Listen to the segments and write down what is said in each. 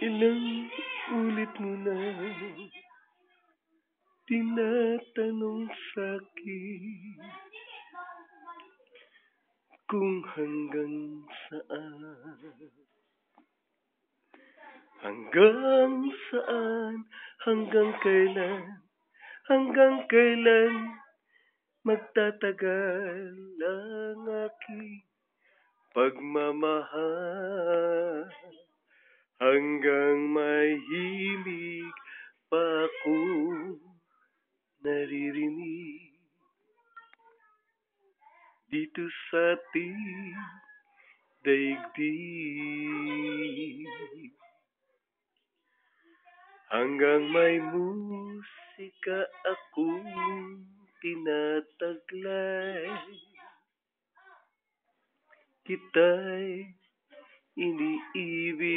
Ilang ulit mo na tinatanong sa'kin kung hanggang saan, hanggang saan, hanggang kailan magtatagal ang aking pagmamahal, hanggang may himig pa akong naririnig dito sa ating daigdig, hanggang may musika akong tinataglay, kita'y iniibig.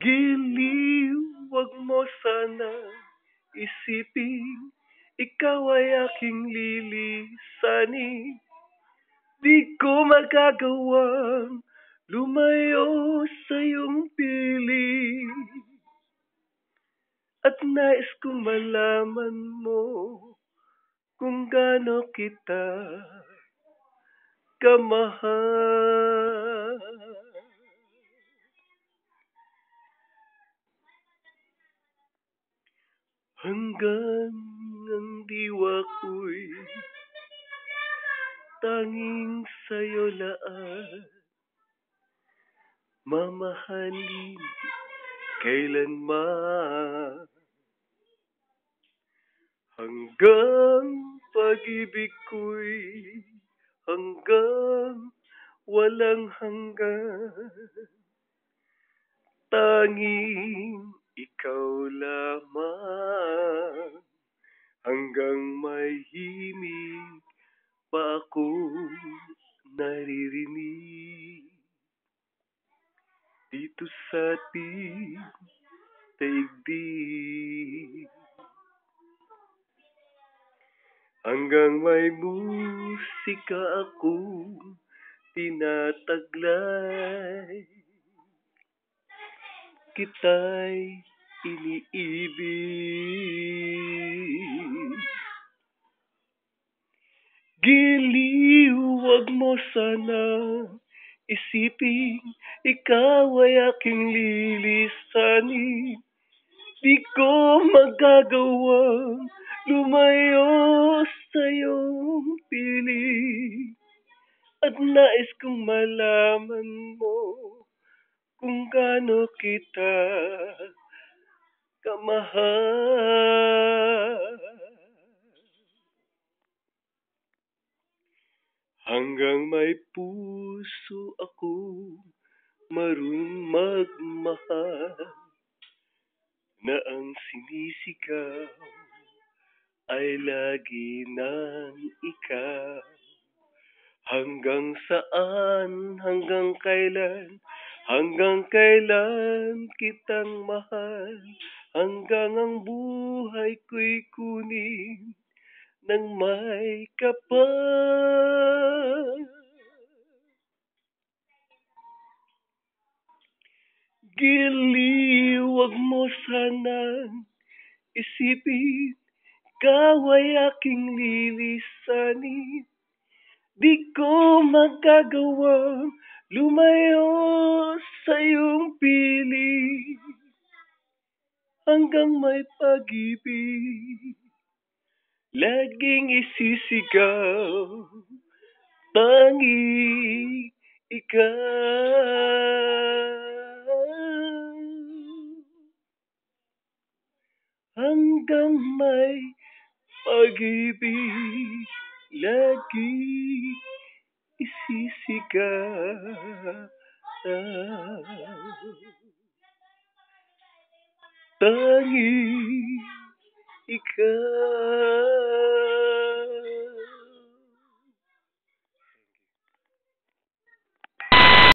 Giliw, wag mo sana isipin, ikaw ay aking lilisanin. Di ko magagawang lumayo sa iyong piling, at nais kong malaman mo kung gaano kita kamahal. Hanggang ang diwa ko'y tanging sa'yo laan, mamahalin kailanman, hanggang pag-ibig ko'y hanggang walang hanggan, tanging ikaw lamang, hanggang may himig pa akong naririnig dito sa ating daigdig, hanggang may musika akong tinataglay, kita'y iniibig. Giliw, wag mo sana isipin, ikaw ay aking lilisanin. Di ko magagawang lumayo sa iyong piling, at nais kong malaman mo kung gaano kita kamahal. Hanggang may puso akong marunong magmahal, na ang sinisigaw ay lagi ng ikaw. Hanggang saan, hanggang kailan kitang mahal, hanggang ang buhay ko'y kunin ng may kapal. Giliw, wag mo sanang isipin, ikaw ay aking lilisanin. Di ko magagawang lumayo sa iyong piling, hanggang may pag-ibig laging isisigaw, tanging ikaw. Hanggang may pag-ibig lagi isisigaw, tanging ikaw.